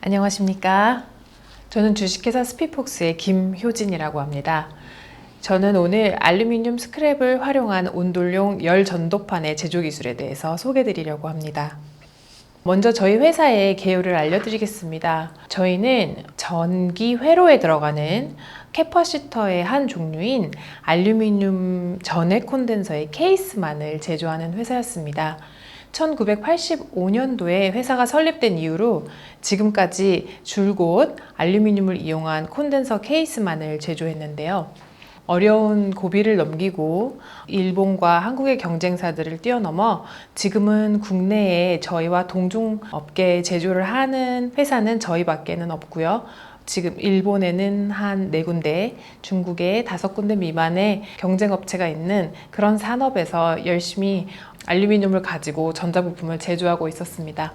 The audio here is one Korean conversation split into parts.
안녕하십니까? 저는 주식회사 스피폭스의 김효진이라고 합니다. 저는 오늘 알루미늄 스크랩을 활용한 온돌용 열 전도판의 제조 기술에 대해서 소개해 드리려고 합니다. 먼저 저희 회사의 개요를 알려드리겠습니다. 저희는 전기 회로에 들어가는 캐퍼시터의 한 종류인 알루미늄 전해 콘덴서의 케이스만을 제조하는 회사였습니다. 1985년도에 회사가 설립된 이후로 지금까지 줄곧 알루미늄을 이용한 콘덴서 케이스만을 제조했는데요. 어려운 고비를 넘기고 일본과 한국의 경쟁사들을 뛰어넘어 지금은 국내에 저희와 동종업계 제조를 하는 회사는 저희밖에는 없고요. 지금 일본에는 한 4군데, 중국에 5군데 미만의 경쟁업체가 있는 그런 산업에서 열심히 알루미늄을 가지고 전자부품을 제조하고 있었습니다.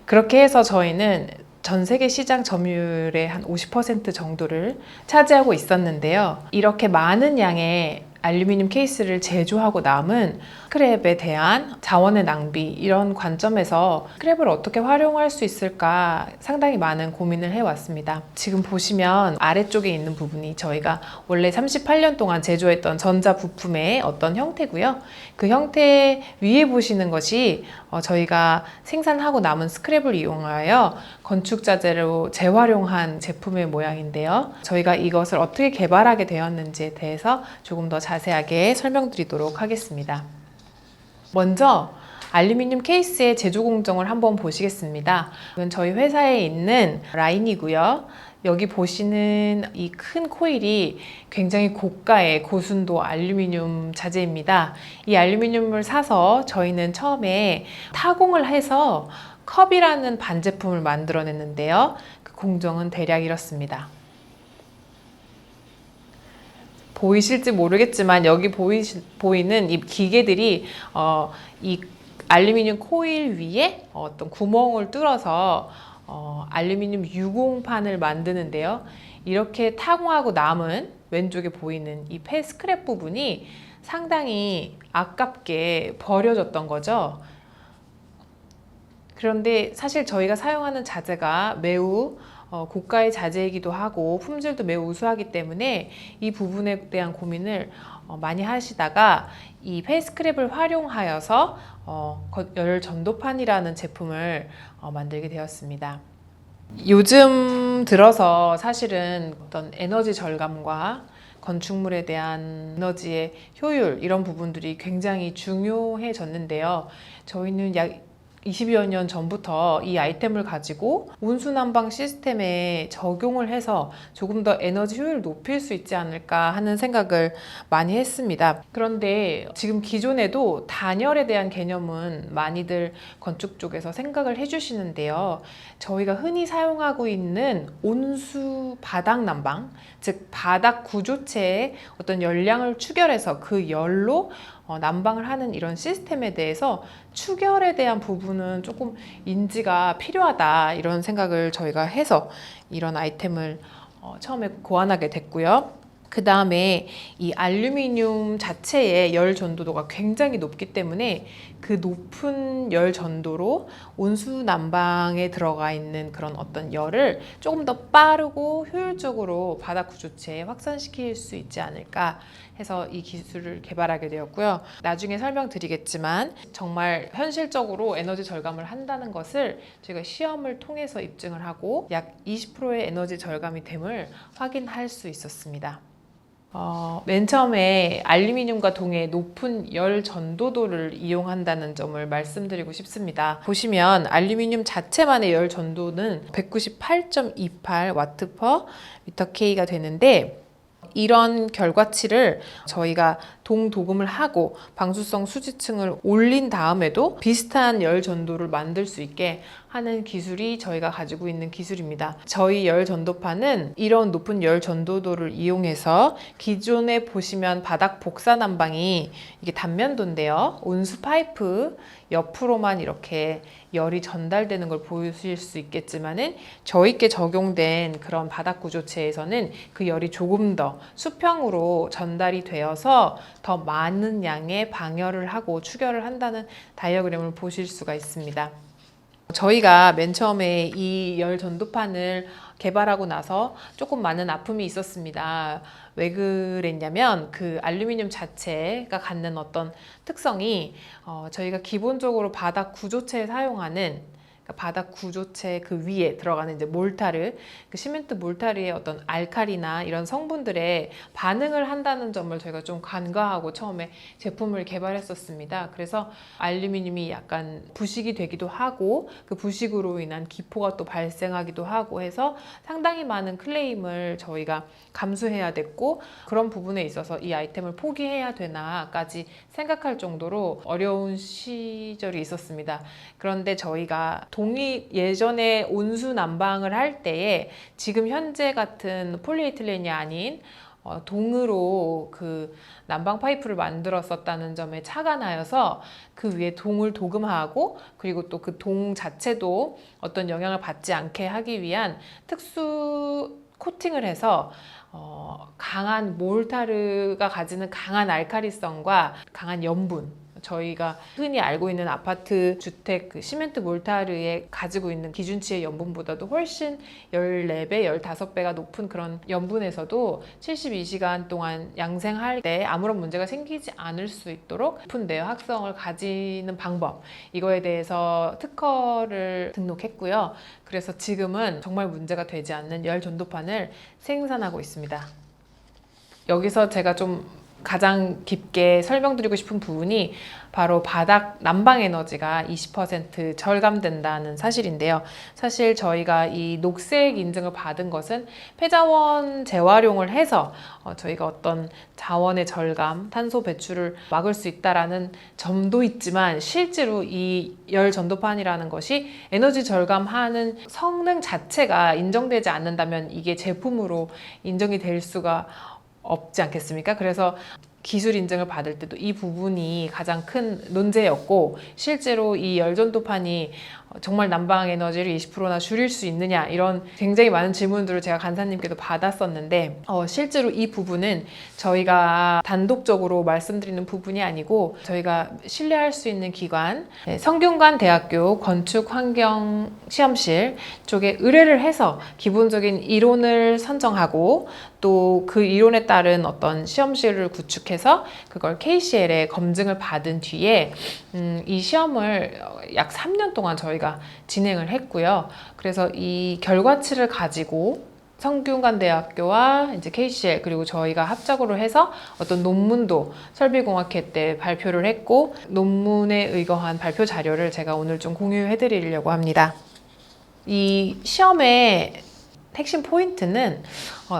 그렇게 해서 저희는 전 세계 시장 점유율의 한 50% 정도를 차지하고 있었는데요. 이렇게 많은 양의 알루미늄 케이스를 제조하고 남은 스크랩에 대한 자원의 낭비, 이런 관점에서 스크랩을 어떻게 활용할 수 있을까 상당히 많은 고민을 해왔습니다. 지금 보시면 아래쪽에 있는 부분이 저희가 원래 38년 동안 제조했던 전자부품의 어떤 형태고요. 그 형태 위에 보시는 것이 저희가 생산하고 남은 스크랩을 이용하여 건축자재로 재활용한 제품의 모양인데요. 저희가 이것을 어떻게 개발하게 되었는지에 대해서 조금 더 자세하게 설명드리도록 하겠습니다. 먼저 알루미늄 케이스의 제조 공정을 한번 보시겠습니다. 이건 저희 회사에 있는 라인이고요. 여기 보시는 이 큰 코일이 굉장히 고가의 고순도 알루미늄 자재입니다. 이 알루미늄을 사서 저희는 처음에 타공을 해서 컵이라는 반제품을 만들어냈는데요. 그 공정은 대략 이렇습니다. 보이실지 모르겠지만 여기 보이는 이 기계들이 이 알루미늄 코일 위에 어떤 구멍을 뚫어서 알루미늄 유공판을 만드는데요. 이렇게 타공하고 남은 왼쪽에 보이는 이 스크랩 부분이 상당히 아깝게 버려졌던 거죠. 그런데 사실 저희가 사용하는 자재가 매우 고가의 자재이기도 하고 품질도 매우 우수하기 때문에 이 부분에 대한 고민을 많이 하시다가 이 페이스크랩을 활용하여서 열 전도판이라는 제품을 만들게 되었습니다. 요즘 들어서 사실은 어떤 에너지 절감과 건축물에 대한 에너지의 효율, 이런 부분들이 굉장히 중요해졌는데요. 저희는 약 20여 년 전부터 이 아이템을 가지고 온수난방 시스템에 적용을 해서 조금 더 에너지 효율을 높일 수 있지 않을까 하는 생각을 많이 했습니다. 그런데 지금 기존에도 단열에 대한 개념은 많이들 건축 쪽에서 생각을 해주시는데요. 저희가 흔히 사용하고 있는 온수 바닥 난방, 즉 바닥 구조체의 어떤 열량을 추결해서 그 열로 난방을 하는 이런 시스템에 대해서 추결에 대한 부분은 조금 인지가 필요하다, 이런 생각을 저희가 해서 이런 아이템을 처음에 고안하게 됐고요. 그 다음에 이 알루미늄 자체의 열 전도도가 굉장히 높기 때문에 그 높은 열 전도로 온수 난방에 들어가 있는 그런 어떤 열을 조금 더 빠르고 효율적으로 바닥 구조체에 확산시킬 수 있지 않을까 해서 이 기술을 개발하게 되었고요. 나중에 설명드리겠지만 정말 현실적으로 에너지 절감을 한다는 것을 저희가 시험을 통해서 입증을 하고 약 20%의 에너지 절감이 됨을 확인할 수 있었습니다. 맨 처음에 알루미늄과 동해 높은 열 전도도를 이용한다는 점을 말씀드리고 싶습니다. 보시면 알루미늄 자체만의 열 전도는 198.28 와트 퍼 미터 K가 되는데, 이런 결과치를 저희가 동도금을 하고 방수성 수지층을 올린 다음에도 비슷한 열 전도를 만들 수 있게 하는 기술이 저희가 가지고 있는 기술입니다. 저희 열 전도판은 이런 높은 열 전도도를 이용해서 기존에 보시면 바닥 복사 난방이 이게 단면도인데요. 온수 파이프 옆으로만 이렇게 열이 전달되는 걸 보실 수 있겠지만은 저희께 적용된 그런 바닥 구조체에서는 그 열이 조금 더 수평으로 전달이 되어서 더 많은 양의 방열을 하고 추결을 한다는 다이어그램을 보실 수가 있습니다. 저희가 맨 처음에 이 열 전도판을 개발하고 나서 조금 많은 아픔이 있었습니다. 왜 그랬냐면 그 알루미늄 자체가 갖는 어떤 특성이 저희가 기본적으로 바닥 구조체에 사용하는, 그러니까 바닥 구조체 그 위에 들어가는 이제 몰타르, 그 시멘트 몰타르의 어떤 알칼리나 이런 성분들에 반응을 한다는 점을 저희가 좀 간과하고 처음에 제품을 개발했었습니다. 그래서 알루미늄이 약간 부식이 되기도 하고 그 부식으로 인한 기포가 또 발생하기도 하고 해서 상당히 많은 클레임을 저희가 감수해야 됐고, 그런 부분에 있어서 이 아이템을 포기해야 되나까지 생각할 정도로 어려운 시절이 있었습니다. 그런데 저희가 동이 예전에 온수 난방을 할 때에 지금 현재 같은 폴리에틸렌이 아닌 동으로 그 난방 파이프를 만들었었다는 점에 착안하여서 그 위에 동을 도금하고, 그리고 또 그 동 자체도 어떤 영향을 받지 않게 하기 위한 특수 코팅을 해서 강한 몰타르가 가지는 강한 알칼리성과 강한 염분, 저희가 흔히 알고 있는 아파트 주택 그 시멘트 몰타르에 가지고 있는 기준치의 염분보다도 훨씬 14배, 15배가 높은 그런 염분에서도 72시간 동안 양생할 때 아무런 문제가 생기지 않을 수 있도록 높은 내역 학성을 가지는 방법, 이거에 대해서 특허를 등록했고요. 그래서 지금은 정말 문제가 되지 않는 열 전도판을 생산하고 있습니다. 여기서 제가 좀 가장 깊게 설명드리고 싶은 부분이 바로 바닥 난방 에너지가 20% 절감된다는 사실인데요. 사실 저희가 이 녹색 인증을 받은 것은 폐자원 재활용을 해서 저희가 어떤 자원의 절감, 탄소 배출을 막을 수 있다라는 점도 있지만, 실제로 이 열 전도판이라는 것이 에너지 절감하는 성능 자체가 인정되지 않는다면 이게 제품으로 인정이 될 수가 없지 않겠습니까? 그래서 기술 인증을 받을 때도 이 부분이 가장 큰 논제였고, 실제로 이 열전도판이 정말 난방 에너지를 20%나 줄일 수 있느냐, 이런 굉장히 많은 질문들을 제가 간사님께도 받았었는데 실제로 이 부분은 저희가 단독적으로 말씀드리는 부분이 아니고 저희가 신뢰할 수 있는 기관, 성균관대학교 건축환경시험실 쪽에 의뢰를 해서 기본적인 이론을 선정하고 또 그 이론에 따른 어떤 시험실을 구축해서 그걸 KCL에 검증을 받은 뒤에 이 시험을 약 3년 동안 저희가 진행을 했고요. 그래서 이 결과치를 가지고 성균관대학교와 이제 KCL 그리고 저희가 합작으로 해서 어떤 논문도 설비공학회 때 발표를 했고, 논문에 의거한 발표 자료를 제가 오늘 좀 공유해 드리려고 합니다. 이 시험의 핵심 포인트는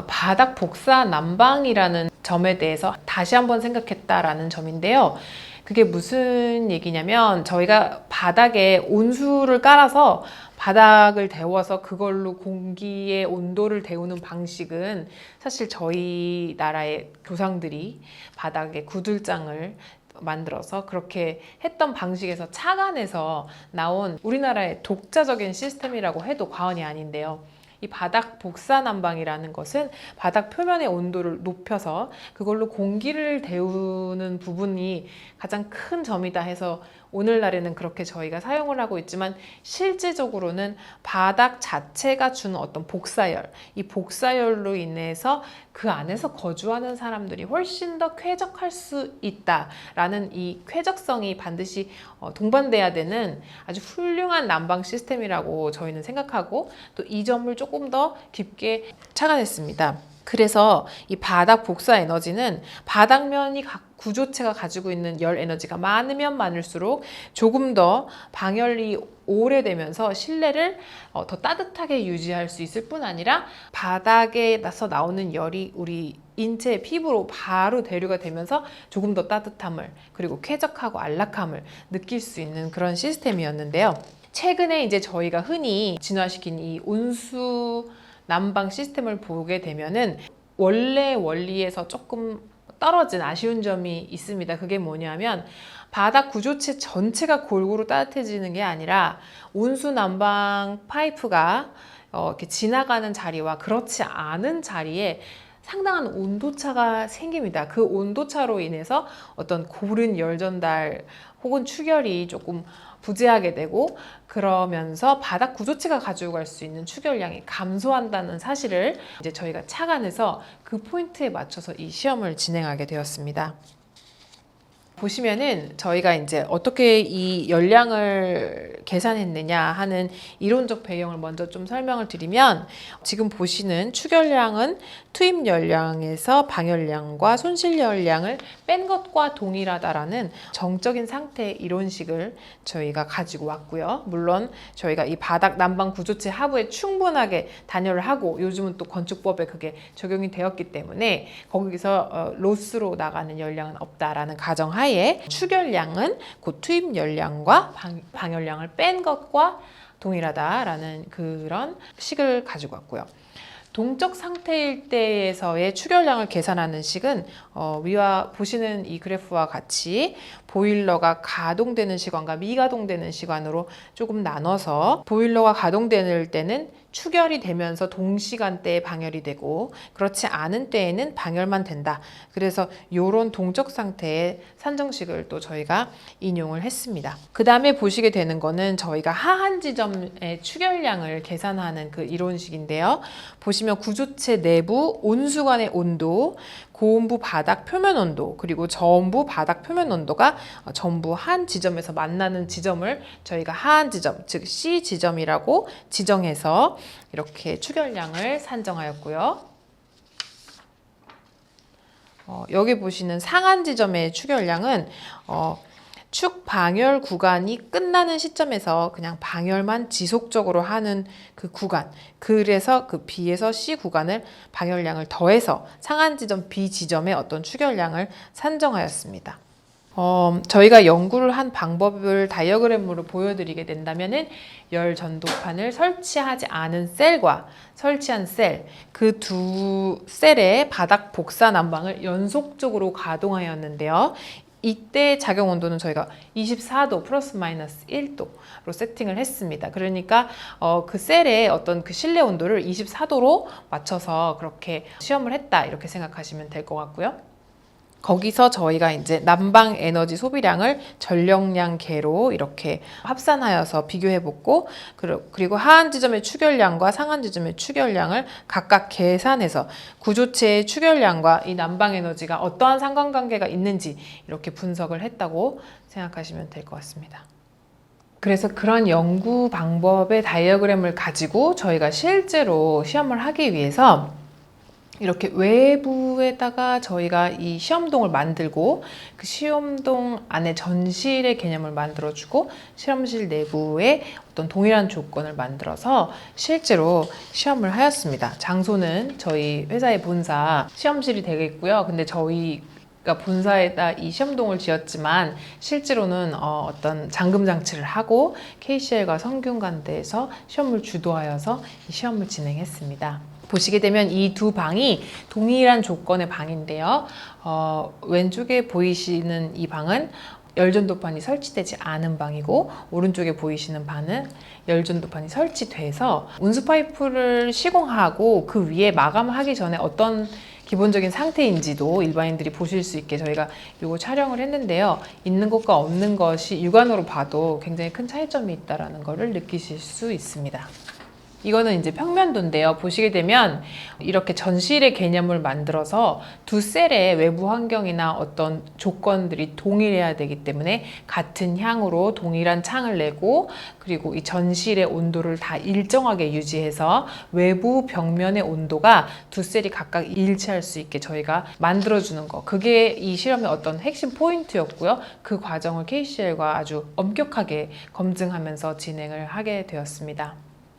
바닥 복사 난방이라는 점에 대해서 다시 한번 생각했다라는 점인데요. 그게 무슨 얘기냐면, 저희가 바닥에 온수를 깔아서 바닥을 데워서 그걸로 공기의 온도를 데우는 방식은 사실 저희 나라의 조상들이 바닥에 구들장을 만들어서 그렇게 했던 방식에서 착안해서 나온 우리나라의 독자적인 시스템이라고 해도 과언이 아닌데요. 이 바닥 복사 난방이라는 것은 바닥 표면의 온도를 높여서 그걸로 공기를 데우는 부분이 가장 큰 점이다 해서 오늘날에는 그렇게 저희가 사용을 하고 있지만, 실질적으로는 바닥 자체가 주는 어떤 복사열, 이 복사열로 인해서 그 안에서 거주하는 사람들이 훨씬 더 쾌적할 수 있다라는 이 쾌적성이 반드시 동반돼야 되는 아주 훌륭한 난방 시스템이라고 저희는 생각하고, 또 이 점을 조금 더 깊게 착안했습니다. 그래서 이 바닥 복사 에너지는 바닥면이 구조체가 가지고 있는 열 에너지가 많으면 많을수록 조금 더 방열이 오래되면서 실내를 더 따뜻하게 유지할 수 있을 뿐 아니라 바닥에서 나오는 열이 우리 인체 피부로 바로 대류가 되면서 조금 더 따뜻함을, 그리고 쾌적하고 안락함을 느낄 수 있는 그런 시스템이었는데요. 최근에 이제 저희가 흔히 진화시킨 이 온수 난방 시스템을 보게 되면은 원래 원리에서 조금 떨어진 아쉬운 점이 있습니다. 그게 뭐냐면, 바닥 구조체 전체가 골고루 따뜻해지는 게 아니라 온수 난방 파이프가 이렇게 지나가는 자리와 그렇지 않은 자리에 상당한 온도차가 생깁니다. 그 온도차로 인해서 어떤 고른 열 전달 혹은 추결이 조금 부재하게 되고, 그러면서 바닥 구조체가 가지고 갈 수 있는 추결량이 감소한다는 사실을 이제 저희가 착안해서 그 포인트에 맞춰서 이 시험을 진행하게 되었습니다. 보시면은 저희가 이제 어떻게 이 열량을 계산했느냐 하는 이론적 배경을 먼저 좀 설명을 드리면, 지금 보시는 추결량은 투입 열량에서 방열량과 손실 열량을 뺀 것과 동일하다라는 정적인 상태의 이론식을 저희가 가지고 왔고요. 물론 저희가 이 바닥 난방 구조체 하부에 충분하게 단열을 하고, 요즘은 또 건축법에 그게 적용이 되었기 때문에 거기서 로스로 나가는 열량은 없다라는 가정하에 추결량은 그 투입 열량과 방열량을 뺀 것과 동일하다라는 그런 식을 가지고 왔고요. 동적 상태일 때에서의 추결량을 계산하는 식은 위와 보시는 이 그래프와 같이 보일러가 가동되는 시간과 미가동되는 시간으로 조금 나눠서, 보일러가 가동될 때는 추결이 되면서 동시간대에 방열이 되고, 그렇지 않은 때에는 방열만 된다. 그래서 이런 동적 상태의 산정식을 또 저희가 인용을 했습니다. 그 다음에 보시게 되는 거는 저희가 하한 지점의 추결량을 계산하는 그 이론식인데요. 보시면 구조체 내부 온수관의 온도, 고온부 바닥 표면 온도, 그리고 저온부 바닥 표면 온도가 전부 한 지점에서 만나는 지점을 저희가 하한 지점, 즉 C 지점이라고 지정해서 이렇게 추결량을 산정하였고요. 여기 보시는 상한 지점의 추결량은 축 방열 구간이 끝나는 시점에서 그냥 방열만 지속적으로 하는 그 구간, 그래서 그 B에서 C 구간을 방열량을 더해서 상한 지점 B 지점의 어떤 추결량을 산정하였습니다. 저희가 연구를 한 방법을 다이어그램으로 보여드리게 된다면은 열 전도판을 설치하지 않은 셀과 설치한 셀, 그 두 셀의 바닥 복사 난방을 연속적으로 가동하였는데요. 이때 작용 온도는 저희가 24도 플러스 마이너스 1도로 세팅을 했습니다. 그러니까 그 셀의 어떤 그 실내 온도를 24도로 맞춰서 그렇게 시험을 했다, 이렇게 생각하시면 될 것 같고요. 거기서 저희가 이제 난방 에너지 소비량을 전력량계로 이렇게 합산하여서 비교해보고, 그리고 하한 지점의 추결량과 상한 지점의 추결량을 각각 계산해서 구조체의 추결량과 이 난방 에너지가 어떠한 상관관계가 있는지 이렇게 분석을 했다고 생각하시면 될 것 같습니다. 그래서 그런 연구 방법의 다이어그램을 가지고 저희가 실제로 시험을 하기 위해서 이렇게 외부에다가 저희가 이 시험동을 만들고, 그 시험동 안에 전실의 개념을 만들어주고, 실험실 내부에 어떤 동일한 조건을 만들어서 실제로 시험을 하였습니다. 장소는 저희 회사의 본사 시험실이 되겠고요. 근데 저희가 본사에다 이 시험동을 지었지만 실제로는 어떤 잠금 장치를 하고 KCL과 성균관대에서 시험을 주도하여서 이 시험을 진행했습니다. 보시게 되면 이 두 방이 동일한 조건의 방인데요. 왼쪽에 보이시는 이 방은 열전도판이 설치되지 않은 방이고, 오른쪽에 보이시는 방은 열전도판이 설치돼서 온수파이프를 시공하고 그 위에 마감하기 전에 어떤 기본적인 상태인지도 일반인들이 보실 수 있게 저희가 이거 촬영을 했는데요. 있는 것과 없는 것이 육안으로 봐도 굉장히 큰 차이점이 있다는 것을 느끼실 수 있습니다. 이거는 이제 평면도인데요. 보시게 되면 이렇게 전실의 개념을 만들어서 두 셀의 외부 환경이나 어떤 조건들이 동일해야 되기 때문에 같은 향으로 동일한 창을 내고, 그리고 이 전실의 온도를 다 일정하게 유지해서 외부 벽면의 온도가 두 셀이 각각 일치할 수 있게 저희가 만들어주는 거, 그게 이 실험의 어떤 핵심 포인트였고요. 그 과정을 KCL과 아주 엄격하게 검증하면서 진행을 하게 되었습니다.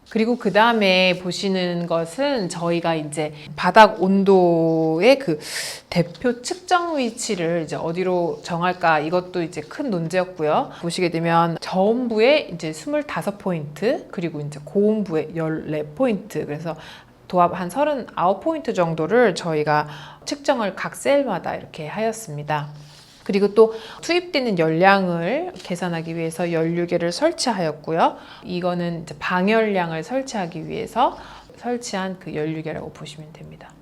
그리고 그 다음에 보시는 것은 저희가 이제 바닥 온도의 그 대표 측정 위치를 이제 어디로 정할까, 이것도 이제 큰 논제였고요. 보시게 되면 저온부에 이제 25포인트, 그리고 이제 고온부에 14포인트, 그래서 도합 한 39포인트 정도를 저희가 측정을 각 셀마다 이렇게 하였습니다. 그리고 또 투입되는 열량을 계산하기 위해서 연료계를 설치하였고요. 이거는 이제 방열량을 설치하기 위해서 설치한 그 연료계라고 보시면 됩니다.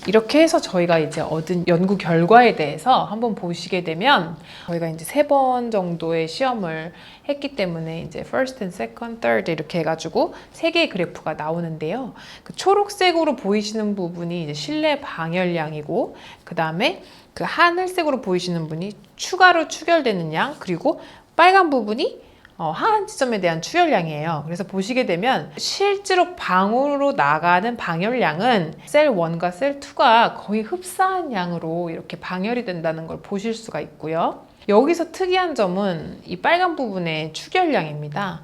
이렇게 해서 저희가 이제 얻은 연구 결과에 대해서 한번 보시게 되면 저희가 이제 3번 정도의 시험을 했기 때문에 이제 first and second, third 이렇게 해가지고 3개의 그래프가 나오는데요. 그 초록색으로 보이시는 부분이 이제 실내 방열량이고 그 다음에 그 하늘색으로 보이시는 분이 추가로 추결되는 양, 그리고 빨간 부분이 하한 지점에 대한 추열량이에요. 그래서 보시게 되면 실제로 방으로 나가는 방열량은 셀 1과 셀 2가 거의 흡사한 양으로 이렇게 방열이 된다는 걸 보실 수가 있고요. 여기서 특이한 점은 이 빨간 부분의 추결량입니다.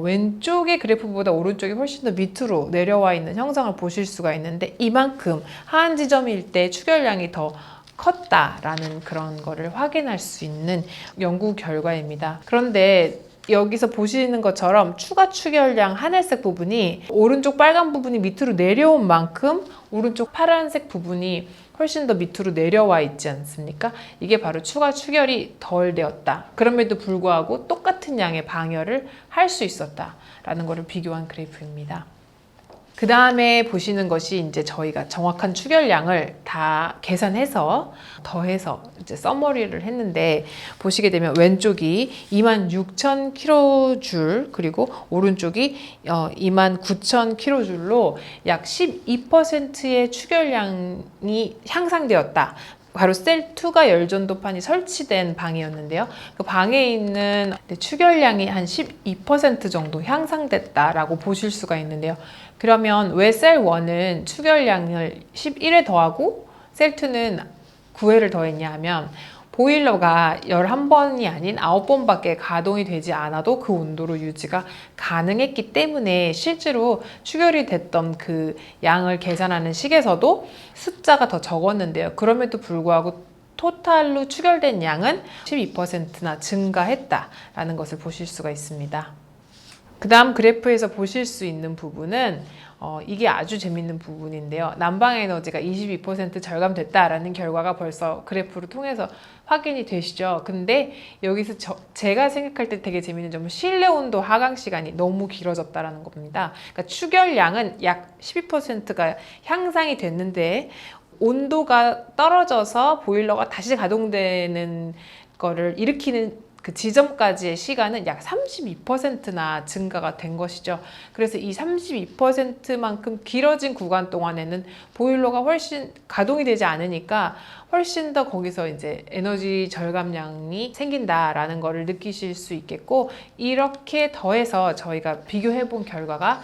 왼쪽의 그래프보다 오른쪽이 훨씬 더 밑으로 내려와 있는 형상을 보실 수가 있는데 이만큼 하한 지점일 때 추결량이 더 컸다라는 그런 거를 확인할 수 있는 연구 결과입니다. 그런데 여기서 보시는 것처럼 추가 추결량 하늘색 부분이 오른쪽 빨간 부분이 밑으로 내려온 만큼 오른쪽 파란색 부분이 훨씬 더 밑으로 내려와 있지 않습니까? 이게 바로 추가 추결이 덜 되었다. 그럼에도 불구하고 똑같은 양의 방열을 할 수 있었다라는 것을 비교한 그래프입니다. 그 다음에 보시는 것이 이제 저희가 정확한 추결량을 다 계산해서 더해서 이제 서머리를 했는데 보시게 되면 왼쪽이 26,000kJ 그리고 오른쪽이 29,000kJ로 약 12%의 추결량이 향상되었다. 바로 셀2가 열전도판이 설치된 방이었는데요. 그 방에 있는 추결량이 한 12% 정도 향상됐다라고 보실 수가 있는데요. 그러면 왜 셀1은 추결량을 11회 더하고 셀2는 9회를 더했냐 하면 보일러가 11번이 아닌 9번밖에 가동이 되지 않아도 그 온도로 유지가 가능했기 때문에 실제로 추결이 됐던 그 양을 계산하는 식에서도 숫자가 더 적었는데요. 그럼에도 불구하고 토탈로 추결된 양은 12%나 증가했다라는 것을 보실 수가 있습니다. 그 다음 그래프에서 보실 수 있는 부분은 이게 아주 재밌는 부분인데요. 난방 에너지가 22% 절감됐다라는 결과가 벌써 그래프를 통해서 확인이 되시죠. 근데 여기서 제가 생각할 때 되게 재밌는 점은 실내 온도 하강 시간이 너무 길어졌다라는 겁니다. 그러니까 추결량은 약 12%가 향상이 됐는데 온도가 떨어져서 보일러가 다시 가동되는 거를 일으키는 그 지점까지의 시간은 약 32%나 증가가 된 것이죠. 그래서 이 32%만큼 길어진 구간 동안에는 보일러가 훨씬 가동이 되지 않으니까 훨씬 더 거기서 이제 에너지 절감량이 생긴다라는 것을 느끼실 수 있겠고, 이렇게 더해서 저희가 비교해 본 결과가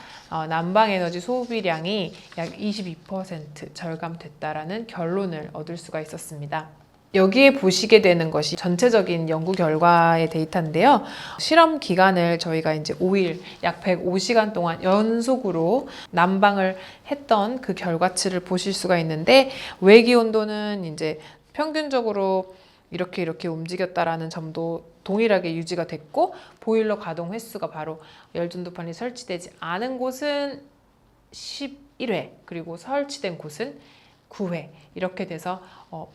난방 에너지 소비량이 약 22% 절감됐다라는 결론을 얻을 수가 있었습니다. 여기에 보시게 되는 것이 전체적인 연구 결과의 데이터인데요. 실험 기간을 저희가 이제 5일, 약 105시간 동안 연속으로 난방을 했던 그 결과치를 보실 수가 있는데, 외기 온도는 이제 평균적으로 이렇게 움직였다라는 점도 동일하게 유지가 됐고, 보일러 가동 횟수가 바로 열전도판이 설치되지 않은 곳은 11회, 그리고 설치된 곳은 9회 이렇게 돼서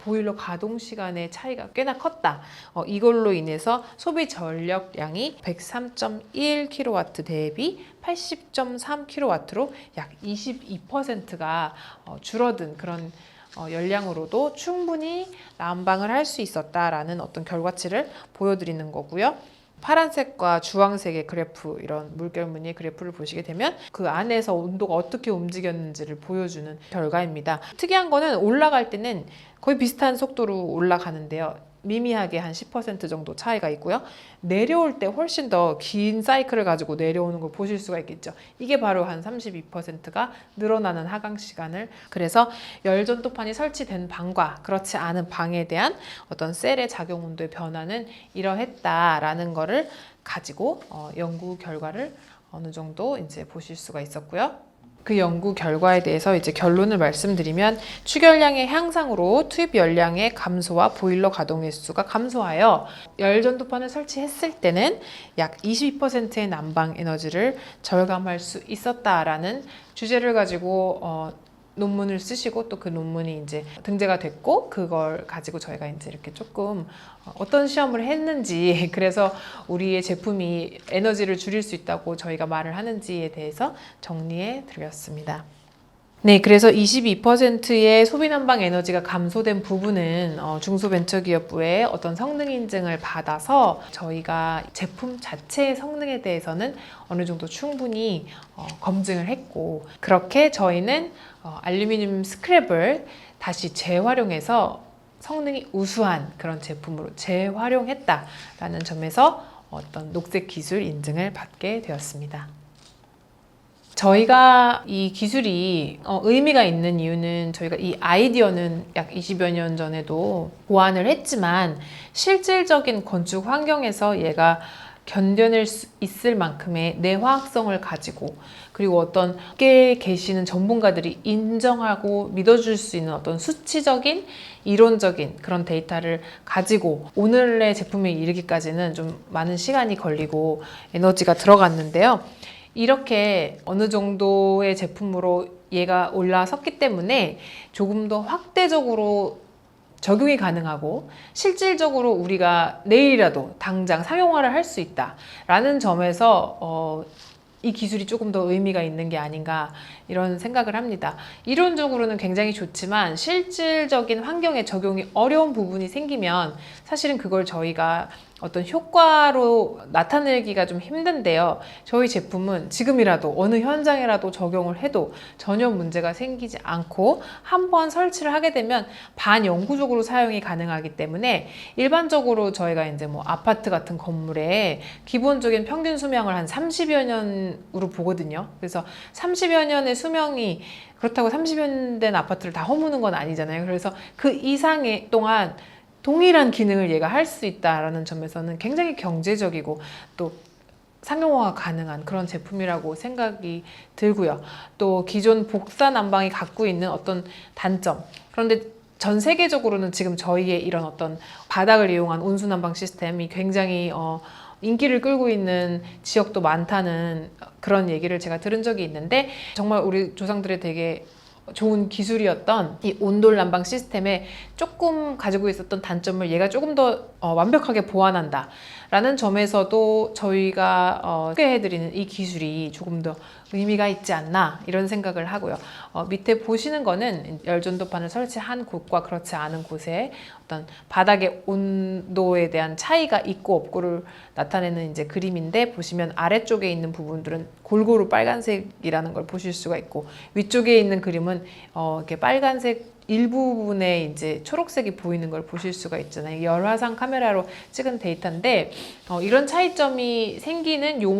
보일러 가동 시간의 차이가 꽤나 컸다. 이걸로 인해서 소비 전력량이 103.1kW 대비 80.3kW로 약 22%가 줄어든 그런 열량으로도 충분히 난방을 할 수 있었다라는 어떤 결과치를 보여드리는 거고요. 파란색과 주황색의 그래프, 이런 물결 무늬의 그래프를 보시게 되면 그 안에서 온도가 어떻게 움직였는지를 보여주는 결과입니다. 특이한 거는 올라갈 때는 거의 비슷한 속도로 올라가는데요. 미미하게 한 10% 정도 차이가 있고요. 내려올 때 훨씬 더 긴 사이클을 가지고 내려오는 걸 보실 수가 있겠죠. 이게 바로 한 32%가 늘어나는 하강 시간을, 그래서 열전도판이 설치된 방과 그렇지 않은 방에 대한 어떤 셀의 작용 온도의 변화는 이러했다라는 거를 가지고 연구 결과를 어느 정도 이제 보실 수가 있었고요. 그 연구 결과에 대해서 이제 결론을 말씀드리면, 추결량의 향상으로 투입 열량의 감소와 보일러 가동 횟수가 감소하여 열전도판을 설치했을 때는 약 22%의 난방 에너지를 절감할 수 있었다라는 주제를 가지고 논문을 쓰시고, 또 그 논문이 이제 등재가 됐고, 그걸 가지고 저희가 이제 이렇게 조금 어떤 시험을 했는지, 그래서 우리의 제품이 에너지를 줄일 수 있다고 저희가 말을 하는지에 대해서 정리해 드렸습니다. 네, 그래서 22%의 소비 난방 에너지가 감소된 부분은 중소벤처기업부의 어떤 성능 인증을 받아서 저희가 제품 자체의 성능에 대해서는 어느 정도 충분히 검증을 했고, 그렇게 저희는 알루미늄 스크랩을 다시 재활용해서 성능이 우수한 그런 제품으로 재활용했다라는 점에서 어떤 녹색 기술 인증을 받게 되었습니다. 저희가 이 기술이 의미가 있는 이유는 저희가 이 아이디어는 약 20여 년 전에도 고안을 했지만 실질적인 건축 환경에서 얘가 견뎌낼 수 있을 만큼의 내화학성을 가지고, 그리고 어떤 업계에 계시는 전문가들이 인정하고 믿어줄 수 있는 어떤 수치적인 이론적인 그런 데이터를 가지고 오늘의 제품에 이르기까지는 좀 많은 시간이 걸리고 에너지가 들어갔는데요. 이렇게 어느 정도의 제품으로 얘가 올라섰기 때문에 조금 더 확대적으로 적용이 가능하고 실질적으로 우리가 내일이라도 당장 상용화를 할 수 있다라는 점에서 이 기술이 조금 더 의미가 있는 게 아닌가 이런 생각을 합니다. 이론적으로는 굉장히 좋지만 실질적인 환경에 적용이 어려운 부분이 생기면 사실은 그걸 저희가 어떤 효과로 나타내기가 좀 힘든데요. 저희 제품은 지금이라도 어느 현장이라도 적용을 해도 전혀 문제가 생기지 않고 한번 설치를 하게 되면 반영구적으로 사용이 가능하기 때문에 일반적으로 저희가 이제 뭐 아파트 같은 건물에 기본적인 평균 수명을 한 30여 년으로 보거든요. 그래서 30여 년의 수명이 그렇다고 30여 년 된 아파트를 다 허무는 건 아니잖아요. 그래서 그 이상의 동안 동일한 기능을 얘가 할 수 있다라는 점에서는 굉장히 경제적이고 또 상용화가 가능한 그런 제품이라고 생각이 들고요. 또 기존 복사 난방이 갖고 있는 어떤 단점, 그런데 전 세계적으로는 지금 저희의 이런 어떤 바닥을 이용한 온수 난방 시스템이 굉장히 인기를 끌고 있는 지역도 많다는 그런 얘기를 제가 들은 적이 있는데, 정말 우리 조상들의 되게 좋은 기술이었던 이 온돌 난방 시스템에 조금 가지고 있었던 단점을 얘가 조금 더 완벽하게 보완한다 라는 점에서도 저희가 소개해드리는 이 기술이 조금 더 의미가 있지 않나 이런 생각을 하고요. 밑에 보시는 거는 열전도판을 설치한 곳과 그렇지 않은 곳에 어떤 바닥의 온도에 대한 차이가 있고 없고를 나타내는 이제 그림인데, 보시면 아래쪽에 있는 부분들은 골고루 빨간색이라는 걸 보실 수가 있고, 위쪽에 있는 그림은 이렇게 빨간색 일부분에 이제 초록색이 보이는 걸 보실 수가 있잖아요. 열화상 카메라로 찍은 데이터인데 이런 차이점이 생기는 요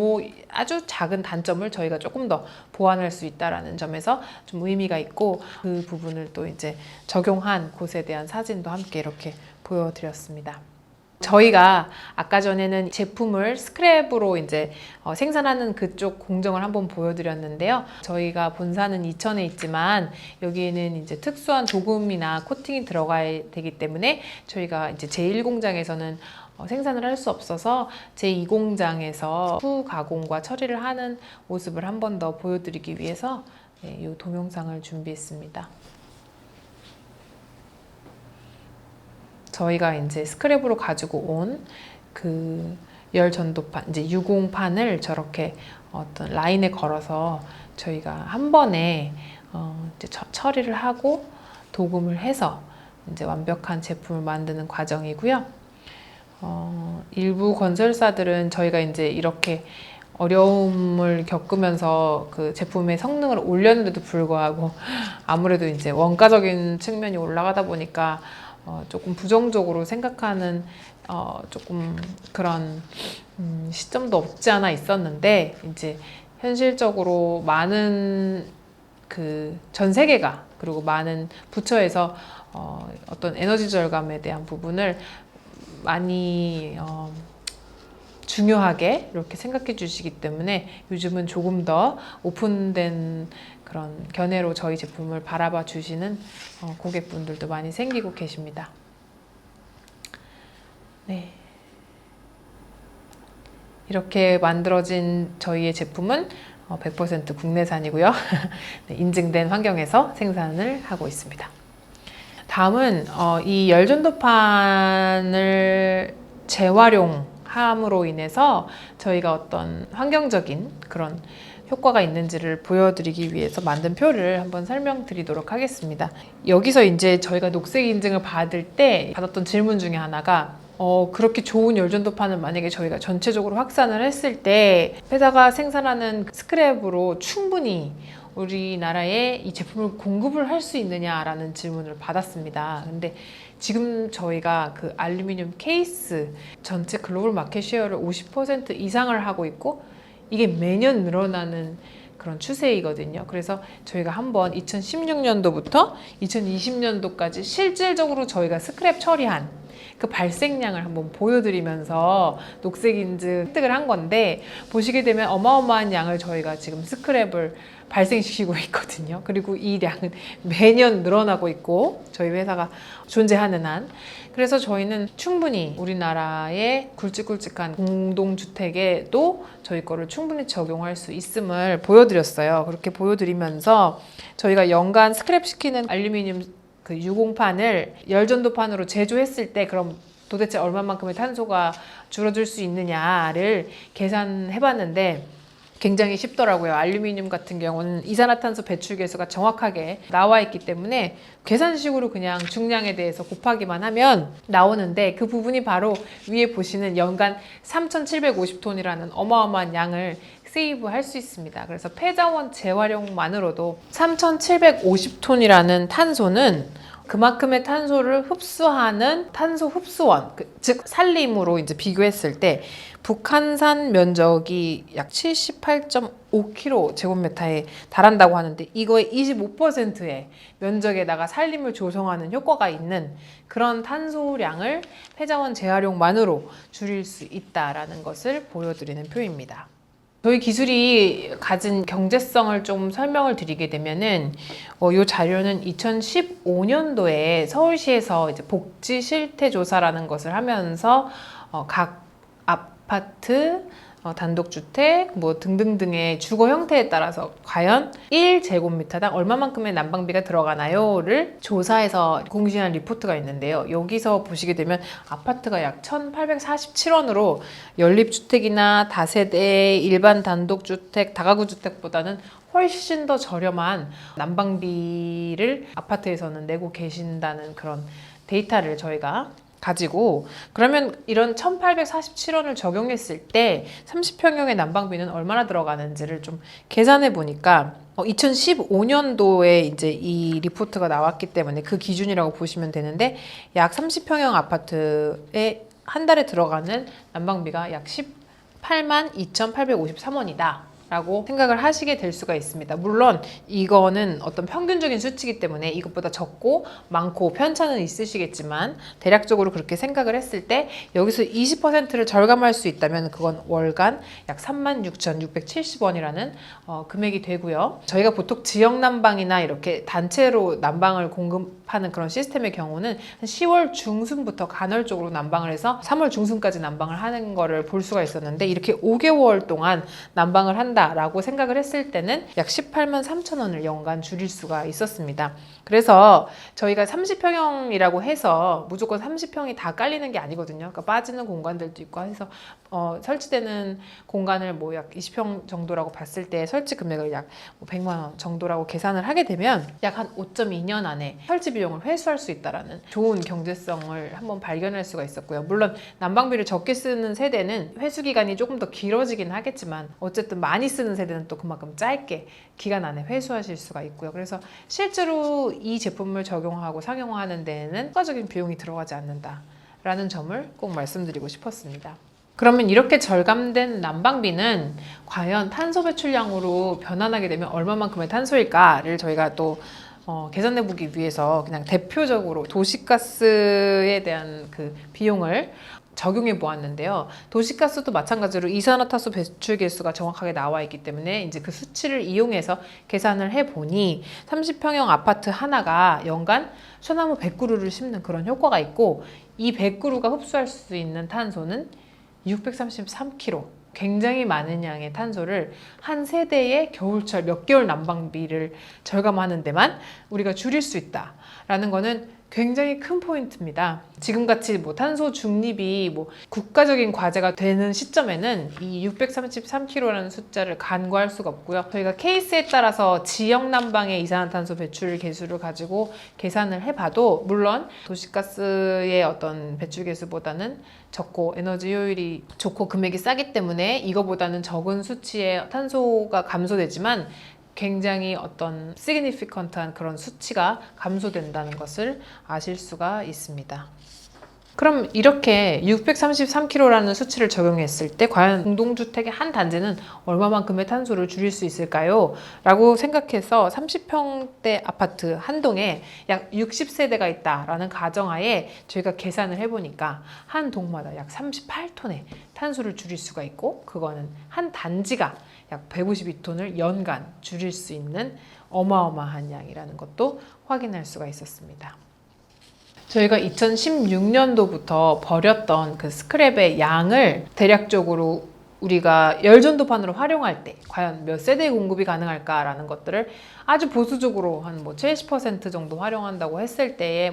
아주 작은 단점을 저희가 조금 더 보완할 수 있다라는 점에서 좀 의미가 있고, 그 부분을 또 이제 적용한 곳에 대한 사진도 함께 이렇게 보여드렸습니다. 저희가 아까 전에는 제품을 스크랩으로 이제 생산하는 그쪽 공정을 한번 보여드렸는데요. 저희가 본사는 이천에 있지만 여기에는 이제 특수한 도금이나 코팅이 들어가야 되기 때문에 저희가 이제 제1공장에서는 생산을 할 수 없어서 제2공장에서 후 가공과 처리를 하는 모습을 한 번 더 보여드리기 위해서 이 동영상을 준비했습니다. 저희가 이제 스크랩으로 가지고 온 그 열전도판, 이제 유공판을 저렇게 어떤 라인에 걸어서 저희가 한 번에 이제 처리를 하고 도금을 해서 이제 완벽한 제품을 만드는 과정이고요. 일부 건설사들은 저희가 이제 이렇게 어려움을 겪으면서 그 제품의 성능을 올렸는데도 불구하고 아무래도 이제 원가적인 측면이 올라가다 보니까 조금 부정적으로 생각하는 조금 그런 시점도 없지 않아 있었는데, 이제 현실적으로 많은 그 전 세계가, 그리고 많은 부처에서 어떤 에너지 절감에 대한 부분을 많이 중요하게 이렇게 생각해 주시기 때문에 요즘은 조금 더 오픈된 그런 견해로 저희 제품을 바라봐 주시는 고객분들도 많이 생기고 계십니다. 네. 이렇게 만들어진 저희의 제품은 100% 국내산이고요. 네, 인증된 환경에서 생산을 하고 있습니다. 다음은 이 열전도판을 재활용함으로 인해서 저희가 어떤 환경적인 그런 효과가 있는지를 보여드리기 위해서 만든 표를 한번 설명드리도록 하겠습니다. 여기서 이제 저희가 녹색 인증을 받을 때 받았던 질문 중에 하나가 그렇게 좋은 열전도판을 만약에 저희가 전체적으로 확산을 했을 때 회사가 생산하는 스크랩으로 충분히 우리나라에 이 제품을 공급을 할 수 있느냐라는 질문을 받았습니다. 근데 지금 저희가 그 알루미늄 케이스 전체 글로벌 마켓 쉐어를 50% 이상을 하고 있고 이게 매년 늘어나는 그런 추세이거든요. 그래서 저희가 한번 2016년도부터 2020년도까지 실질적으로 저희가 스크랩 처리한 그 발생량을 한번 보여드리면서 녹색 인증 획득을 한 건데, 보시게 되면 어마어마한 양을 저희가 지금 스크랩을 발생시키고 있거든요. 그리고 이 양은 매년 늘어나고 있고 저희 회사가 존재하는 한, 그래서 저희는 충분히 우리나라의 굵직굵직한 공동주택에도 저희 거를 충분히 적용할 수 있음을 보여드렸어요. 그렇게 보여드리면서 저희가 연간 스크랩 시키는 알루미늄 그 유공판을 열전도판으로 제조했을 때 그럼 도대체 얼마만큼의 탄소가 줄어들 수 있느냐를 계산해 봤는데 굉장히 쉽더라고요. 알루미늄 같은 경우는 이산화탄소 배출 계수가 정확하게 나와 있기 때문에 계산식으로 그냥 중량에 대해서 곱하기만 하면 나오는데, 그 부분이 바로 위에 보시는 연간 3,750톤이라는 어마어마한 양을 세이브 할 수 있습니다. 그래서 폐자원 재활용만으로도 3,750톤이라는 탄소는 그만큼의 탄소를 흡수하는 탄소 흡수원, 즉 산림으로 이제 비교했을 때 북한산 면적이 약 78.5km 제곱미터에 달한다고 하는데, 이거의 25%의 면적에다가 산림을 조성하는 효과가 있는 그런 탄소량을 폐자원 재활용만으로 줄일 수 있다라는 것을 보여드리는 표입니다. 저희 기술이 가진 경제성을 좀 설명을 드리게 되면은, 이 자료는 2015년도에 서울시에서 이제 복지 실태 조사라는 것을 하면서 각 아파트, 단독주택 뭐 등등등의 주거 형태에 따라서 과연 1제곱미터당 얼마만큼의 난방비가 들어가나요를 조사해서 공시한 리포트가 있는데요. 여기서 보시게 되면 아파트가 약 1,847원으로 연립주택이나 다세대 일반 단독주택, 다가구주택보다는 훨씬 더 저렴한 난방비를 아파트에서는 내고 계신다는 그런 데이터를 저희가 가지고, 그러면 이런 1,847원을 적용했을 때 30평형의 난방비는 얼마나 들어가는지를 좀 계산해 보니까 2015년도에 이제 이 리포트가 나왔기 때문에 그 기준이라고 보시면 되는데, 약 30평형 아파트에 한 달에 들어가는 난방비가 약 18만 2,853원이다 라고 생각을 하시게 될 수가 있습니다. 물론 이거는 어떤 평균적인 수치이기 때문에 이것보다 적고 많고 편차는 있으시겠지만, 대략적으로 그렇게 생각을 했을 때 여기서 20%를 절감할 수 있다면 그건 월간 약 36,670원이라는 금액이 되고요. 저희가 보통 지역 난방이나 이렇게 단체로 난방을 공급하는 그런 시스템의 경우는 한 10월 중순부터 간헐적으로 난방을 해서 3월 중순까지 난방을 하는 거를 볼 수가 있었는데, 이렇게 5개월 동안 난방을 한다 라고 생각을 했을 때는 약 18만 3천 원을 연간 줄일 수가 있었습니다. 그래서 저희가 30평형이라고 해서 무조건 30평이 다 깔리는 게 아니거든요. 그러니까 빠지는 공간들도 있고 해서 설치되는 공간을 뭐 약 20평 정도라고 봤을 때 설치 금액을 약 100만 원 정도라고 계산을 하게 되면 약 한 5.2년 안에 설치 비용을 회수할 수 있다라는 좋은 경제성을 한번 발견할 수가 있었고요. 물론 난방비를 적게 쓰는 세대는 회수 기간이 조금 더 길어지긴 하겠지만, 어쨌든 많이 쓰는 세대는 또 그만큼 짧게 기간 안에 회수하실 수가 있고요. 그래서 실제로 이 제품을 적용하고 상용화하는 데에는 추가적인 비용이 들어가지 않는다라는 점을 꼭 말씀드리고 싶었습니다. 그러면 이렇게 절감된 난방비는 과연 탄소 배출량으로 변환하게 되면 얼마만큼의 탄소일까를 저희가 또 계산해 보기 위해서 그냥 대표적으로 도시가스에 대한 그 비용을 적용해 보았는데요. 도시가스도 마찬가지로 이산화탄소 배출 계수가 정확하게 나와 있기 때문에 이제 그 수치를 이용해서 계산을 해 보니 30평형 아파트 하나가 연간 소나무 100그루를 심는 그런 효과가 있고, 이 100그루가 흡수할 수 있는 탄소는 633kg, 굉장히 많은 양의 탄소를 한 세대의 겨울철 몇 개월 난방비를 절감하는 데만 우리가 줄일 수 있다라는 거는 굉장히 큰 포인트입니다. 지금같이 탄소 중립이 국가적인 과제가 되는 시점에는 이 633kg라는 숫자를 간과할 수가 없고요. 저희가 케이스에 따라서 지역 난방의 이산화탄소 배출 계수를 가지고 계산을 해봐도 물론 도시가스의 어떤 배출 계수보다는 적고 에너지 효율이 좋고 금액이 싸기 때문에 이거보다는 적은 수치의 탄소가 감소되지만 굉장히 어떤 significant한 그런 수치가 감소된다는 것을 아실 수가 있습니다. 그럼 이렇게 633kg라는 수치를 적용했을 때 과연 공동주택의 한 단지는 얼마만큼의 탄소를 줄일 수 있을까요? 라고 생각해서 30평대 아파트 한 동에 약 60세대가 있다라는 가정하에 저희가 계산을 해보니까 한 동마다 약 38톤의 탄소를 줄일 수가 있고 그거는 한 단지가 약 152톤을 연간 줄일 수 있는 어마어마한 양이라는 것도 확인할 수가 있었습니다. 저희가 2016년도부터 버렸던 그 스크랩의 양을 대략적으로 우리가 열전도판으로 활용할 때 과연 몇 세대의 공급이 가능할까라는 것들을 아주 보수적으로 한 70% 정도 활용한다고 했을 때에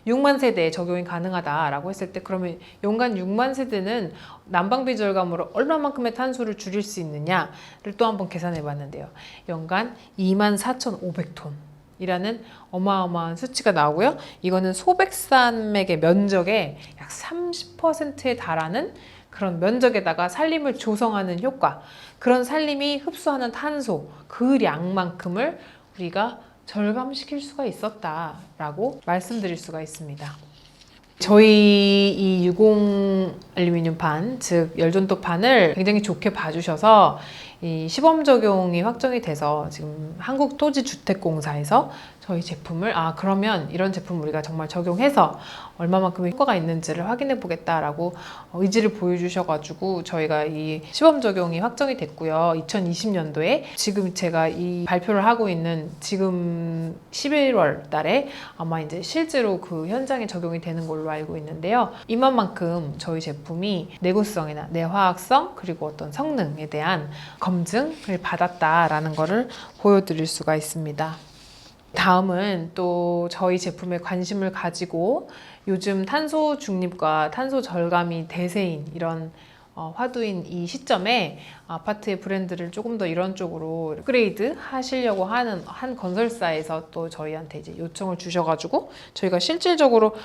6만 세대에 적용이 가능하다라고 했을 때 그러면 연간 6만 세대는 난방비 절감으로 얼마만큼의 탄소를 줄일 수 있느냐를 또 한번 계산해 봤는데요. 연간 24,500톤. 이라는 어마어마한 수치가 나오고요. 이거는 소백산맥의 면적의 약 30%에 달하는 그런 면적에다가 산림을 조성하는 효과, 그런 산림이 흡수하는 탄소, 그 양만큼을 우리가 절감시킬 수가 있었다라고 말씀드릴 수가 있습니다. 저희 이 유공 알루미늄판, 즉 열전도판을 굉장히 좋게 봐주셔서 이 시범 적용이 확정이 돼서 지금 한국토지주택공사에서 저희 제품을 그러면 이런 제품 우리가 정말 적용해서 얼마만큼의 효과가 있는지를 확인해 보겠다라고 의지를 보여주셔가지고 저희가 이 시범 적용이 확정이 됐고요. 2020년도에 지금 제가 이 발표를 하고 있는 지금 11월 달에 아마 이제 실제로 그 현장에 적용이 되는 걸로 알고 있는데요. 이만큼 저희 제품이 내구성이나 내화학성 그리고 어떤 성능에 대한 검증을 받았다라는 것을 보여드릴 수가 있습니다. 다음은 또 저희 제품에 관심을 가지고 요즘 탄소 중립과 탄소 절감이 대세인 이런 화두인 이 시점에 아파트의 브랜드를 조금 더 이런 쪽으로 업그레이드 하시려고 하는 한 건설사에서 또 저희한테 이제 요청을 주셔가지고 저희가 실질적으로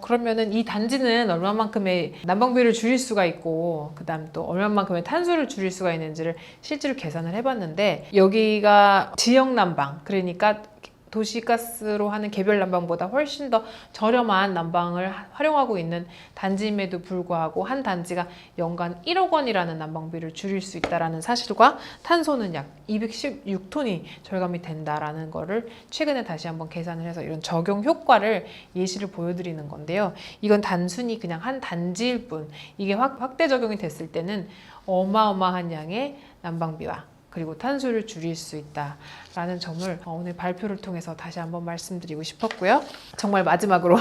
그러면은 이 단지는 얼마만큼의 난방비를 줄일 수가 있고 그 다음 또 얼마만큼의 탄소를 줄일 수가 있는지를 실제로 계산을 해봤는데 여기가 지역 난방 그러니까 도시가스로 하는 개별 난방보다 훨씬 더 저렴한 난방을 활용하고 있는 단지임에도 불구하고 한 단지가 연간 1억 원이라는 난방비를 줄일 수 있다는 사실과 탄소는 약 216톤이 절감이 된다라는 거를 최근에 다시 한번 계산을 해서 이런 적용 효과를 예시를 보여드리는 건데요. 이건 단순히 그냥 한 단지일 뿐 이게 확대 적용이 됐을 때는 어마어마한 양의 난방비와 그리고 탄소를 줄일 수 있다라는 점을 오늘 발표를 통해서 다시 한번 말씀드리고 싶었고요. 정말 마지막으로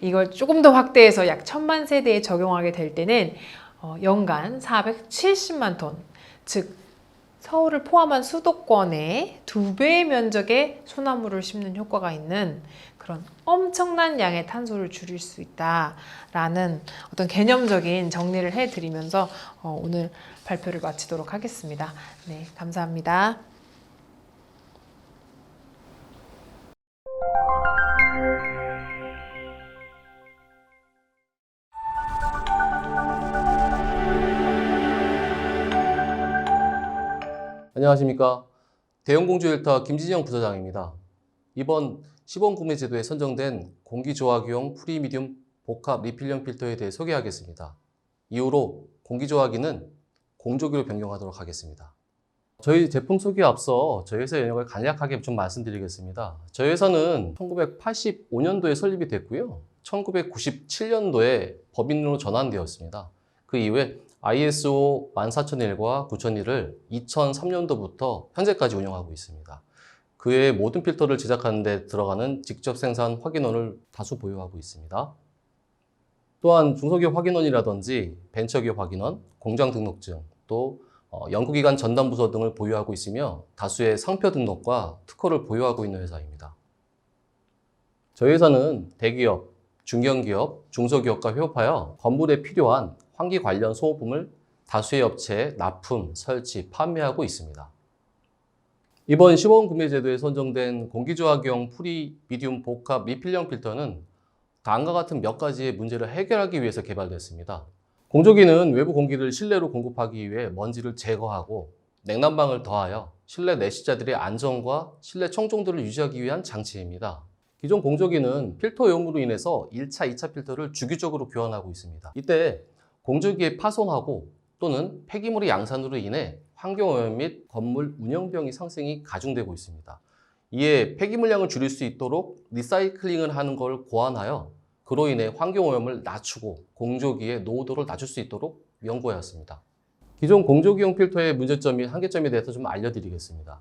이걸 조금 더 확대해서 약 1000만 세대에 적용하게 될 때는 연간 470만 톤, 즉 서울을 포함한 수도권의 2배의 면적에 소나무를 심는 효과가 있는 그런 엄청난 양의 탄소를 줄일 수 있다라는 어떤 개념적인 정리를 해드리면서 오늘 발표를 마치도록 하겠습니다. 네, 감사합니다. 안녕하십니까. 대형공주일타 김진영 부서장입니다. 이번 시범구매제도에 선정된 공기조화기용 프리미디움 복합 리필형 필터에 대해 소개하겠습니다. 이후로 공기조화기는 공조기로 변경하도록 하겠습니다. 저희 제품 소개에 앞서 저희 회사 영역을 간략하게 좀 말씀드리겠습니다. 저희 회사는 1985년도에 설립이 됐고요. 1997년도에 법인으로 전환되었습니다. 그 이후에 ISO 14001과 9001을 2003년도부터 현재까지 운영하고 있습니다. 그 외에 모든 필터를 제작하는 데 들어가는 직접 생산 확인원을 다수 보유하고 있습니다. 또한 중소기업 확인원이라든지 벤처기업 확인원, 공장 등록증, 또 연구기관 전담부서 등을 보유하고 있으며 다수의 상표 등록과 특허를 보유하고 있는 회사입니다. 저희 회사는 대기업, 중견기업, 중소기업과 협업하여 건물에 필요한 환기 관련 소모품을 다수의 업체에 납품, 설치, 판매하고 있습니다. 이번 시범 구매 제도에 선정된 공기조화기용 프리 미디움 복합 리필형 필터는 다음과 같은 몇 가지의 문제를 해결하기 위해서 개발됐습니다. 공조기는 외부 공기를 실내로 공급하기 위해 먼지를 제거하고 냉난방을 더하여 실내 내시자들의 안전과 실내 청정도를 유지하기 위한 장치입니다. 기존 공조기는 필터 오염으로 인해서 1차, 2차 필터를 주기적으로 교환하고 있습니다. 이때 공조기의 파손하고 또는 폐기물의 양산으로 인해 환경오염 및 건물 운영비용의 상승이 가중되고 있습니다. 이에 폐기물량을 줄일 수 있도록 리사이클링을 하는 걸 고안하여 그로 인해 환경오염을 낮추고 공조기의 노후도를 낮출 수 있도록 연구하였습니다. 기존 공조기용 필터의 문제점 및 한계점에 대해서 좀 알려드리겠습니다.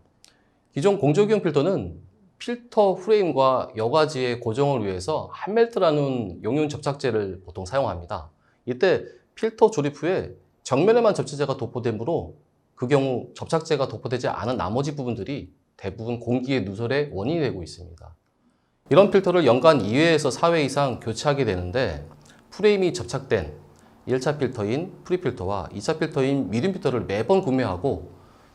기존 공조기용 필터는 필터 프레임과 여과지의 고정을 위해서 한멜트라는 용융 접착제를 보통 사용합니다. 이때 필터 조립 후에 정면에만 접착제가 도포되므로 그 경우 접착제가 도포되지 않은 나머지 부분들이 대부분 공기의 누설의 원인이 되고 있습니다. 이런 필터를 연간 2회에서 4회 이상 교체하게 되는데 프레임이 접착된 1차 필터인 프리필터와 2차 필터인 미디움 필터를 매번 구매하고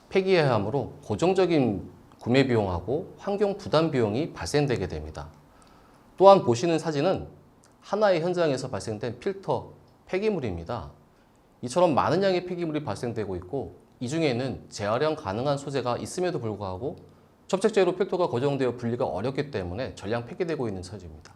폐기해야 하므로 고정적인 구매 비용하고 환경 부담 비용이 발생되게 됩니다. 또한 보시는 사진은 하나의 현장에서 발생된 필터 폐기물입니다. 이처럼 많은 양의 폐기물이 발생되고 있고 이 중에는 재활용 가능한 소재가 있음에도 불구하고 접착제로 필터가 고정되어 분리가 어렵기 때문에 전량 폐기되고 있는 처지입니다.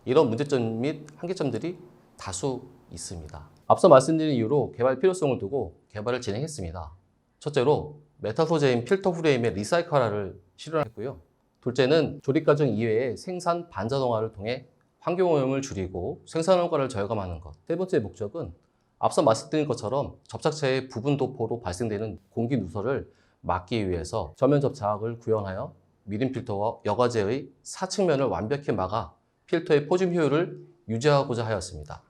이런 문제점 및 한계점들이 다수 있습니다. 앞서 말씀드린 이유로 개발 필요성을 두고 개발을 진행했습니다. 첫째로 메탈 소재인 필터 프레임의 리사이클화를 실현했고요. 둘째는 조립 과정 이외에 생산 반자동화를 통해 환경오염을 줄이고 생산 원가를 절감하는 것. 세 번째 목적은 앞서 말씀드린 것처럼 접착제의 부분 도포로 발생되는 공기 누설을 막기 위해서 전면 접착을 구현하여 미림 필터와 여과제의 사측면을 완벽히 막아 필터의 포짐 효율을 유지하고자 하였습니다.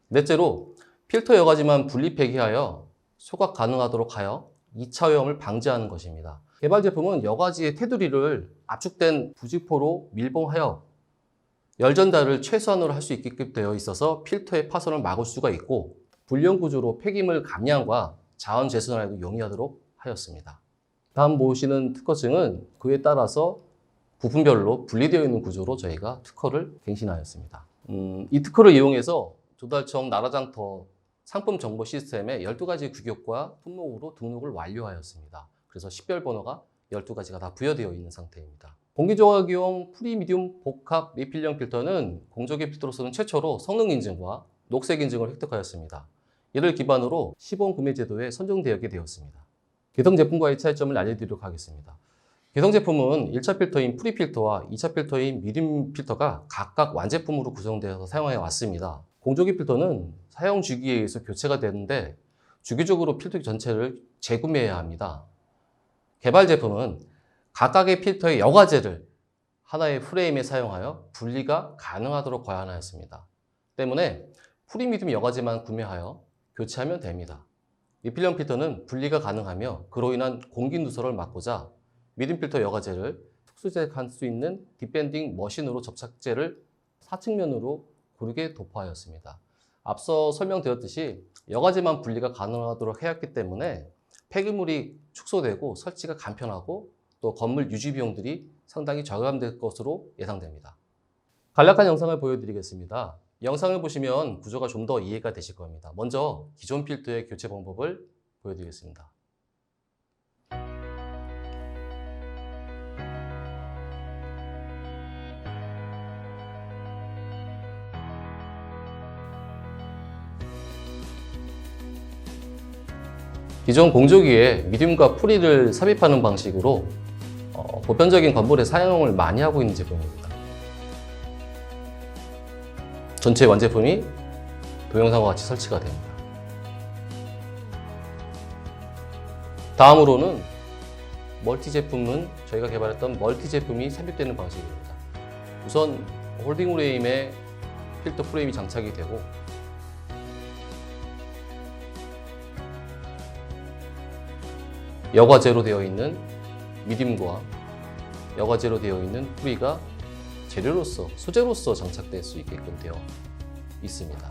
넷째로 필터 여과지만 분리 폐기하여 소각 가능하도록 하여 2차 오염을 방지하는 것입니다. 개발 제품은 여과지의 테두리를 압축된 부직포로 밀봉하여 열 전달을 최소한으로 할 수 있게끔 되어 있어서 필터의 파손을 막을 수가 있고 불량 구조로 폐기물 감량과 자원 재생에도 용이하도록 하였습니다. 다음 보시는 특허증은 그에 따라서 부품별로 분리되어 있는 구조로 저희가 특허를 갱신하였습니다. 이 특허를 이용해서 조달청 나라장터 상품 정보 시스템에 12가지 규격과 품목으로 등록을 완료하였습니다. 그래서 식별 번호가 12가지가 다 부여되어 있는 상태입니다. 공기조화기용 프리미디움 복합 리필형 필터는 공조기 필터로서는 최초로 성능 인증과 녹색 인증을 획득하였습니다. 이를 기반으로 시범 구매 제도에 선정되게 되었습니다. 개성 제품과의 차이점을 알려드리도록 하겠습니다. 개성 제품은 1차 필터인 프리필터와 2차 필터인 미디움 필터가 각각 완제품으로 구성되어서 사용해 왔습니다. 공조기 필터는 사용 주기에 의해서 교체가 되는데 주기적으로 필터 전체를 재구매해야 합니다. 개발 제품은 각각의 필터의 여과제를 하나의 프레임에 사용하여 분리가 가능하도록 고안하였습니다. 때문에 프리미디움 여과제만 구매하여 교체하면 됩니다. 리필형 필터는 분리가 가능하며 그로 인한 공기 누설을 막고자 미디움 필터 여과제를 특수제작할 수 있는 디펜딩 머신으로 접착제를 사측면으로 고르게 도포하였습니다. 앞서 설명드렸듯이 여과제만 분리가 가능하도록 해왔기 때문에 폐기물이 축소되고 설치가 간편하고 또 건물 유지 비용들이 상당히 절감될 것으로 예상됩니다. 간략한 영상을 보여드리겠습니다. 영상을 보시면 구조가 좀 더 이해가 되실 겁니다. 먼저 기존 필터의 교체 방법을 보여드리겠습니다. 기존 공조기에 미디움과 프리를 삽입하는 방식으로 보편적인 건물에 사용을 많이 하고 있는 제품입니다. 전체 완제품이 동영상과 같이 설치가 됩니다. 다음으로는 멀티 제품은 저희가 개발했던 멀티 제품이 삽입되는 방식입니다. 우선 홀딩 프레임에 필터 프레임이 장착이 되고 여과제로 되어 있는 미디움과 여과제로 되어 있는 프리가 재료로서, 소재로서 장착될 수 있게끔 되어 있습니다.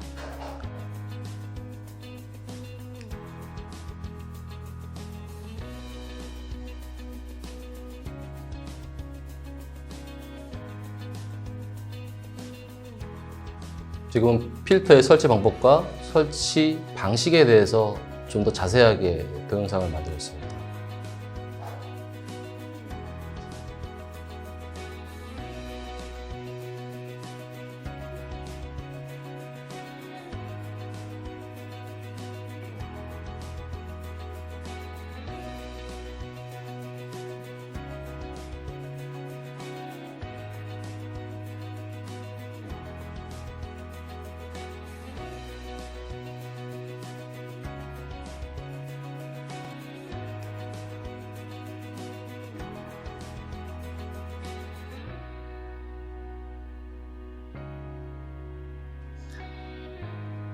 지금 필터의 설치 방법과 설치 방식에 대해서 좀 더 자세하게 동영상을 만들었습니다.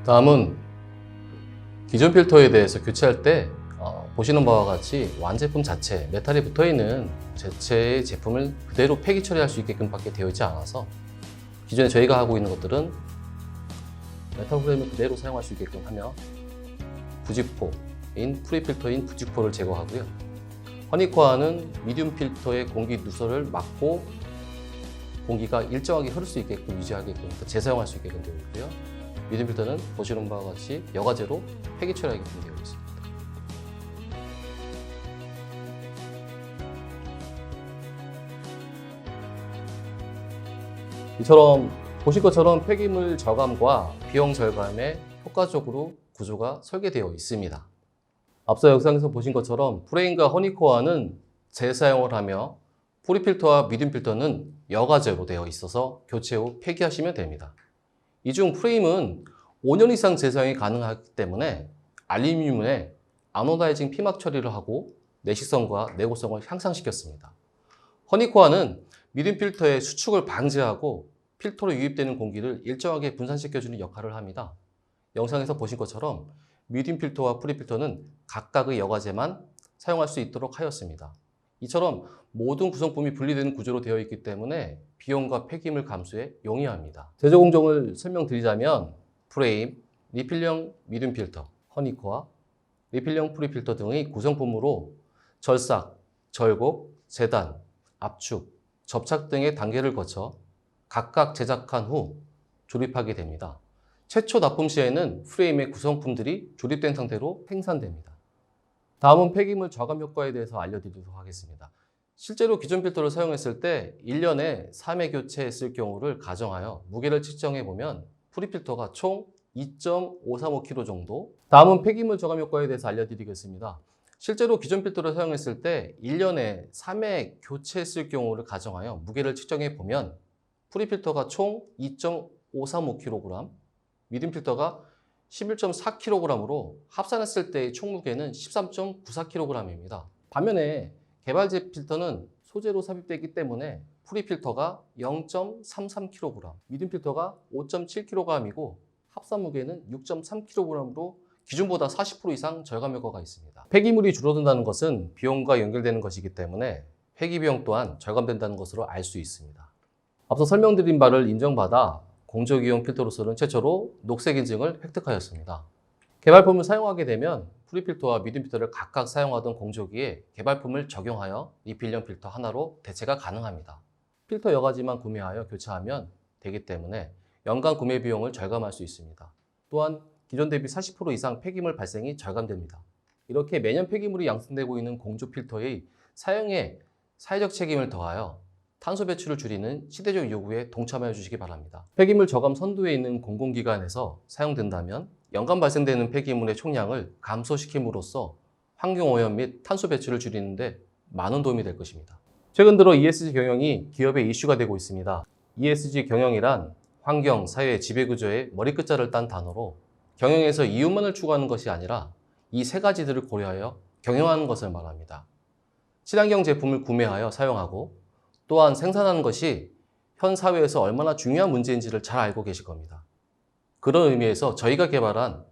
다음은 기존 필터에 대해서 교체할 때 보시는 바와 같이 완제품 자체, 메탈이 붙어있는 자체의 제품을 그대로 폐기 처리할 수 있게끔 밖에 되어 있지 않아서 기존에 저희가 하고 있는 것들은 메탈 프레임을 그대로 사용할 수 있게끔 하며 부직포인 프리필터인 부직포를 제거하고요. 허니코어는 미디움 필터의 공기 누설을 막고 공기가 일정하게 흐를 수 있게끔 유지하게끔 재사용할 수 있게끔 되어 있고요. 미디움 필터는 보시는 바와 같이 여과제로 폐기 처리하게끔 되어 있습니다. 이처럼 보실 것처럼 폐기물 저감과 비용 절감에 효과적으로 구조가 설계되어 있습니다. 앞서 영상에서 보신 것처럼 프레임과 허니코어는 재사용을 하며 프리필터와 미디움 필터는 여과제로 되어 있어서 교체 후 폐기하시면 됩니다. 이 중 프레임은 5년 이상 재사용이 가능하기 때문에 알루미늄에 아노다이징 피막 처리를 하고 내식성과 내구성을 향상시켰습니다. 허니코어는 미디움 필터의 수축을 방지하고 필터로 유입되는 공기를 일정하게 분산시켜주는 역할을 합니다. 영상에서 보신 것처럼 미디움 필터와 프리필터는 각각의 여과제만 사용할 수 있도록 하였습니다. 이처럼 모든 구성품이 분리되는 구조로 되어 있기 때문에 비용과 폐기물 감수에 용이합니다. 제조 공정을 설명드리자면 프레임, 리필형 미디움 필터, 허니코어, 리필형 프리필터 등의 구성품으로 절삭, 절곡, 재단, 압축, 접착 등의 단계를 거쳐 각각 제작한 후 조립하게 됩니다. 최초 납품 시에는 프레임의 구성품들이 조립된 상태로 생산됩니다. 다음은 폐기물 저감 효과에 대해서 알려드리도록 하겠습니다. 실제로 기존 필터를 사용했을 때 1년에 3회 교체했을 경우를 가정하여 무게를 측정해 보면 프리필터가 총 2.535kg 정도. 다음은 폐기물 저감 효과에 대해서 알려드리겠습니다. 실제로 기존 필터를 사용했을 때 1년에 3회 교체했을 경우를 가정하여 무게를 측정해 보면 프리필터가 총 2.535kg, 미디움 필터가 11.4kg으로 합산했을 때의 총 무게는 13.94kg입니다. 반면에 개발제 필터는 소재로 삽입되기 때문에 프리필터가 0.33kg, 미디움 필터가 5.7kg이고 합산 무게는 6.3kg으로 기존보다 40% 이상 절감 효과가 있습니다. 폐기물이 줄어든다는 것은 비용과 연결되는 것이기 때문에 폐기 비용 또한 절감된다는 것으로 알 수 있습니다. 앞서 설명드린 바를 인정받아 공적이용 필터로서는 최초로 녹색 인증을 획득하였습니다. 개발품을 사용하게 되면 프리필터와 미디움 필터를 각각 사용하던 공조기에 개발품을 적용하여 리필형 필터 하나로 대체가 가능합니다. 필터 여과지만 구매하여 교체하면 되기 때문에 연간 구매 비용을 절감할 수 있습니다. 또한 기존 대비 40% 이상 폐기물 발생이 절감됩니다. 이렇게 매년 폐기물이 양성되고 있는 공조 필터의 사용에 사회적 책임을 더하여 탄소 배출을 줄이는 시대적 요구에 동참해 주시기 바랍니다. 폐기물 저감 선두에 있는 공공기관에서 사용된다면 연간 발생되는 폐기물의 총량을 감소시킴으로써 환경오염 및 탄소 배출을 줄이는 데 많은 도움이 될 것입니다. 최근 들어 ESG 경영이 기업의 이슈가 되고 있습니다. ESG 경영이란 환경, 사회, 지배구조의 머리끝자를 딴 단어로 경영에서 이윤만을 추구하는 것이 아니라 이 세 가지들을 고려하여 경영하는 것을 말합니다. 친환경 제품을 구매하여 사용하고 또한 생산하는 것이 현 사회에서 얼마나 중요한 문제인지를 잘 알고 계실 겁니다. 그런 의미에서 저희가 개발한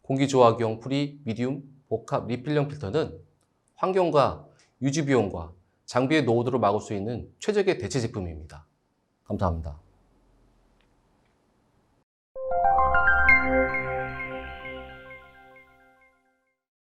공기조화기용 프리, 미디움, 복합, 리필형 필터는 환경과 유지 비용과 장비의 노후도를 막을 수 있는 최적의 대체 제품입니다. 감사합니다.